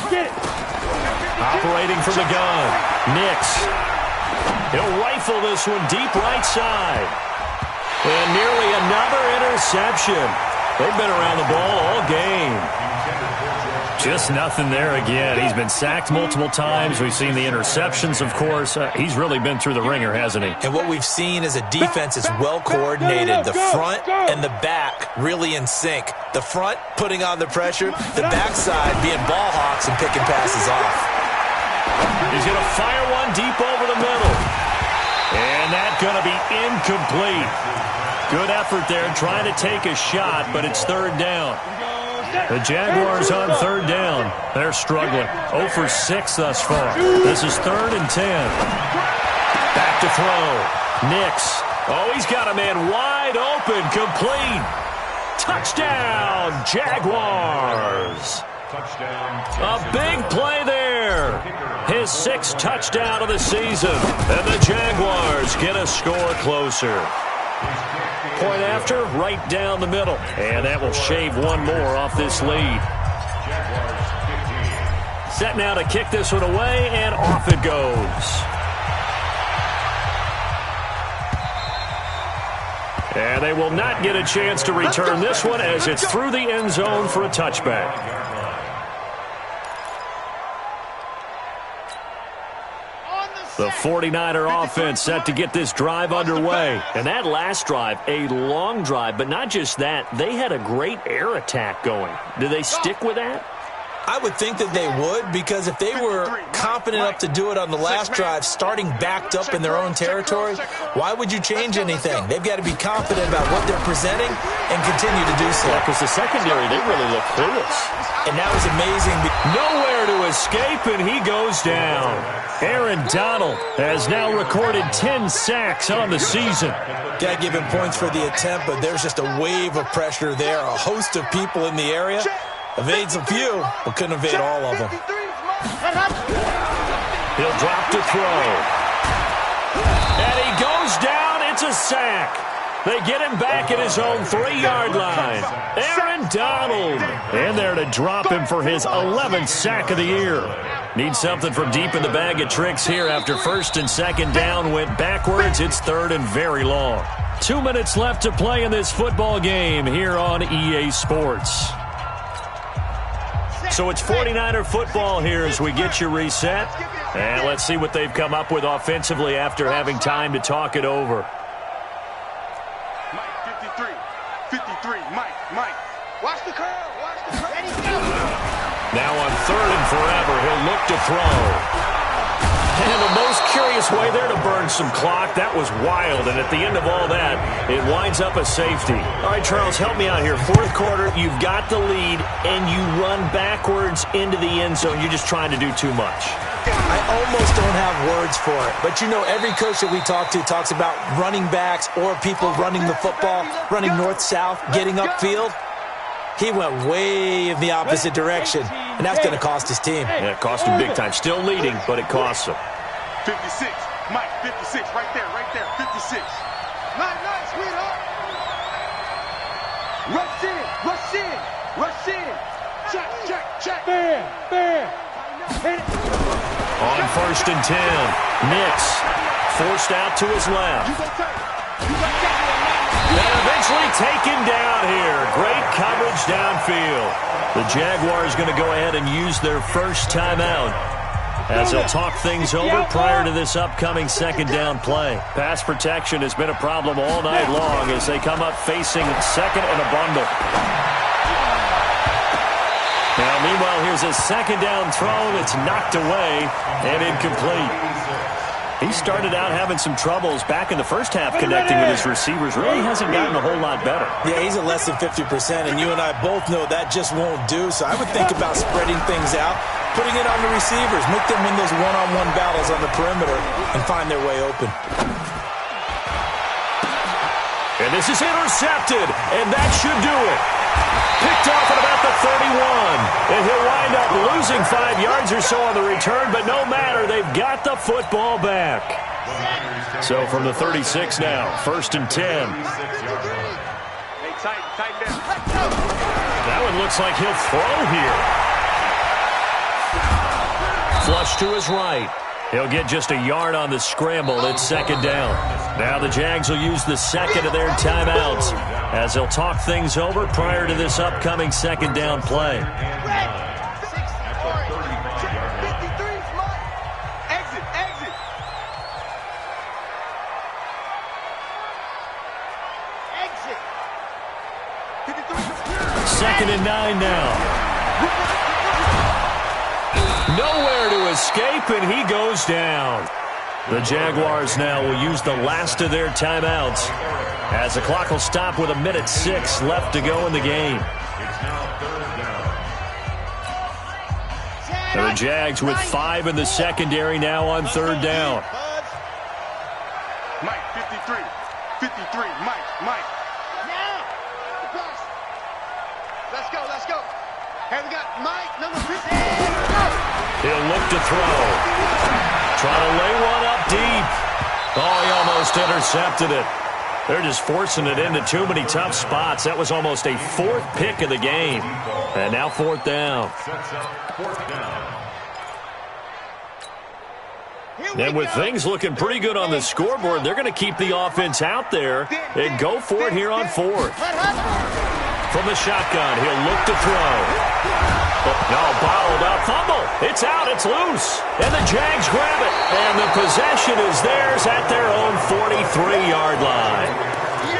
Operating from the gun, Nix. He'll rifle this one deep right side. And nearly another interception. They've been around the ball all game. Just nothing there again. He's been sacked multiple times. We've seen the interceptions, of course. He's really been through the ringer, hasn't he? And what we've seen is a defense that's well coordinated. The front and the back really in sync. The front putting on the pressure, the backside being ball hawks and picking passes off. He's going to fire one deep over the middle. And that going to be incomplete. Good effort there trying to take a shot, but it's third down. The Jaguars on third down. They're struggling. 0 for 6 thus far. This is 3rd and 10. Back to throw. Nix. Oh, he's got a man wide open. Complete. Touchdown, Jaguars. A big play there. His 6th touchdown of the season. And the Jaguars get a score closer. Point after, right down the middle. And that will shave one more off this lead. Set now to kick this one away, and off it goes. And they will not get a chance to return this one as it's through the end zone for a touchback. The 49er offense set to get this drive underway. And that last drive, a long drive, but not just that. They had a great air attack going. Do they stick with that? I would think that they would, because if they were confident enough to do it on the last drive, starting backed up in their own territory, why would you change anything? They've got to be confident about what they're presenting and continue to do so. Because the secondary, they really look clueless. And that was amazing. Nowhere to escape, and he goes down. Aaron Donald has now recorded 10 sacks on the season. Got to give him points for the attempt, but there's just a wave of pressure there. A host of people in the area. Evades a few, but couldn't evade all of them. He'll drop to throw. And he goes down. It's a sack. They get him back at his own 3-yard line. Aaron Donald. In there to drop him for his 11th sack of the year. Needs something from deep in the bag of tricks here after 1st and 2nd down went backwards. It's 3rd and very long. 2 minutes left to play in this football game here on EA Sports. So it's 49er football here as we get you reset. And let's see what they've come up with offensively after having time to talk it over. Mike, 53, Mike. Watch the curl, Ready, go. Now on 3rd and forever, he'll look to throw. And the most curious way there to burn some clock. That was wild, and at the end of all that, it winds up a safety. All right, Charles, help me out here. 4th quarter, you've got the lead, and you run backwards into the end zone. You're just trying to do too much. I almost don't have words for it. But, you know, every coach that we talk to talks about running backs or people running the football, running north-south, getting upfield. He went way in the opposite direction, and that's going to cost his team. Yeah, it cost him big time. Still leading, but it costs him. 56, Mike, 56, right there, 56. Nice, sweetheart. Rush in. Check. Bam. On 1st and 10, Nix forced out to his left. And eventually taken down here. Great coverage downfield. The Jaguars going to go ahead and use their first timeout as they'll talk things over prior to this upcoming 2nd down play. Pass protection has been a problem all night long as they come up facing 2nd and a bundle. Now, meanwhile, here's a 2nd down throw that's knocked away and incomplete. He started out having some troubles back in the first half connecting with his receivers. Really hasn't gotten a whole lot better. Yeah, he's at less than 50%, and you and I both know that just won't do. So I would think about spreading things out, putting it on the receivers, make them win those one-on-one battles on the perimeter, and find their way open. And this is intercepted, and that should do it. Picked off at about the 31. And he'll wind up losing 5 yards or so on the return, but no matter, they've got the football back. So from the 36 now, 1st and 10. Hey, tighten down. That one looks like he'll throw here. Flush to his right. He'll get just a yard on the scramble. It's 2nd down. Now the Jags will use the 2nd of their timeouts as they'll talk things over prior to this upcoming 2nd down play. Exit. 2nd and 9 now. Nowhere to escape, and he goes down. The Jaguars now will use the last of their timeouts as the clock will stop with 1:06 left to go in the game. It's now 3rd down. And the Jags with 5 in the secondary now on 3rd down. Mike, 53. 53. Mike. Now. Let's go. Here we got Mike, number 50. He'll look to throw. Trying to lay one up deep. Oh, he almost intercepted it. They're just forcing it into too many tough spots. That was almost a 4th pick of the game. And now 4th down. Sets up 4th down. And with things looking pretty good on the scoreboard, they're going to keep the offense out there and go for it here on 4th. From the shotgun, he'll look to throw. No, bottled up. Fumble. It's out. It's loose. And the Jags grab it. And the possession is theirs at their own 43-yard line.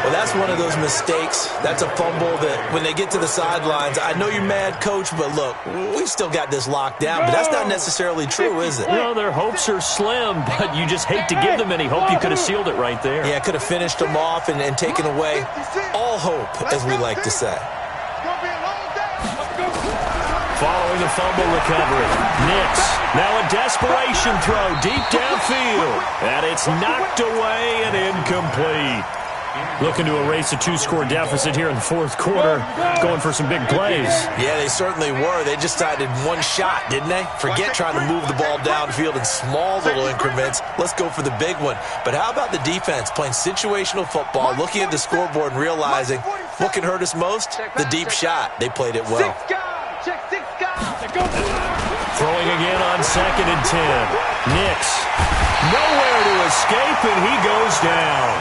Well, that's one of those mistakes. That's a fumble that when they get to the sidelines, I know you're mad, Coach, but look, we still got this locked down. But that's not necessarily true, is it? Well, their hopes are slim, but you just hate to give them any hope. You could have sealed it right there. Yeah, could have finished them off and taken away all hope, as we like to say. Following the fumble recovery, Nix, now a desperation throw deep downfield, and it's knocked away and incomplete. Looking to erase a 2-score deficit here in the 4th quarter, going for some big plays. Yeah, they certainly were. They just decided one shot, didn't they? Forget trying to move the ball downfield in small little increments. Let's go for the big one. But how about the defense playing situational football, looking at the scoreboard and realizing what can hurt us most? The deep shot. They played it well. Throwing again on 2nd and 10. Nix, nowhere to escape, and he goes down.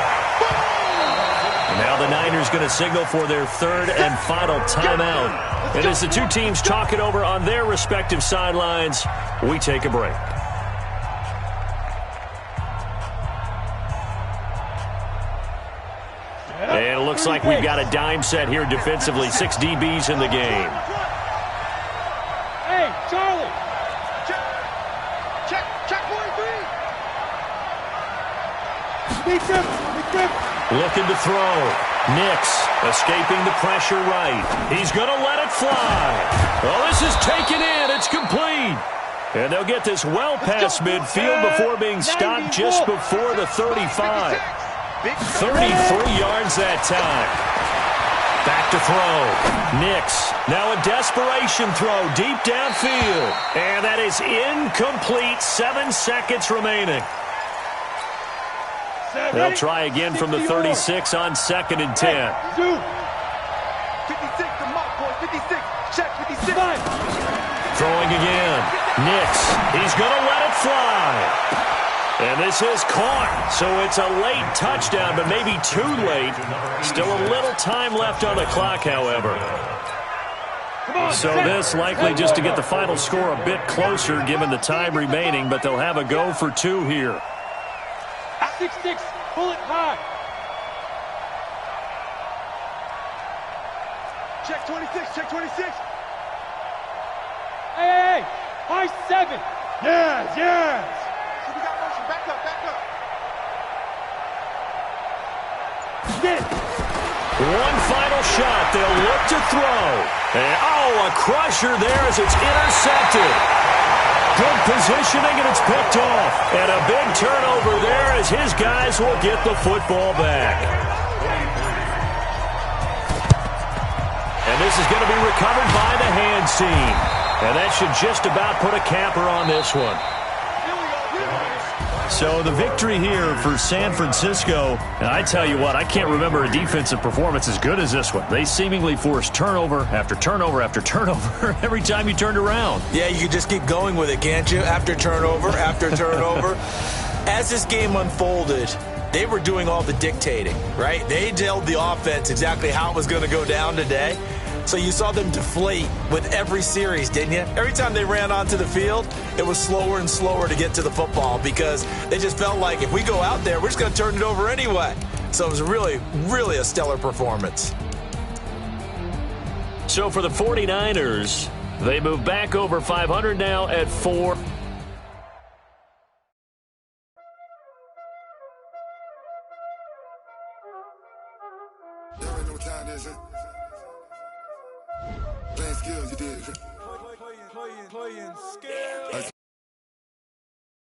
Now the Niners going to signal for their 3rd and final timeout. And as the two teams talk it over on their respective sidelines, we take a break. And it looks like we've got a dime set here defensively. 6 DBs in the game. Hey, Charlie. Check 43. Beat them. Looking to throw. Nix escaping the pressure right. He's going to let it fly. Oh, this is taken in. It's complete. And they'll get this well past midfield before being stopped just before the 35. 33 yards that time. Back to throw. Nix. Now a desperation throw deep downfield. And that is incomplete. 7 seconds remaining. They'll try again from the 36 on 2nd and 10. 56 to Mike, boy. 56. Check 56. Throwing again. Nix. He's going to let it fly. And this is caught. So it's a late touchdown, but maybe too late. Still a little time left on the clock, however. So this likely just to get the final score a bit closer given the time remaining, but they'll have a go for 2 here. 6-6, pull it high. Check 26, check 26. Hey, high 7. Yes. So we got motion, back up. Get. One final shot, they'll look to throw. And, a crusher there as it's intercepted. Good positioning, and it's picked off. And a big turnover there as his guys will get the football back. And this is going to be recovered by the hands team. And that should just about put a capper on this one. So the victory here for San Francisco, and I tell you what, I can't remember a defensive performance as good as this one. They seemingly forced turnover after turnover after turnover every time you turned around. Yeah, you can just keep going with it, can't you? After turnover, after turnover. As this game unfolded, they were doing all the dictating, right? They told the offense exactly how it was going to go down today. So you saw them deflate with every series, didn't you? Every time they ran onto the field, it was slower and slower to get to the football because they just felt like if we go out there, we're just going to turn it over anyway. So it was really, really a stellar performance. So for the 49ers, they move back over 500 now at 4. what time is it? Playing skills, you did. Playing skills.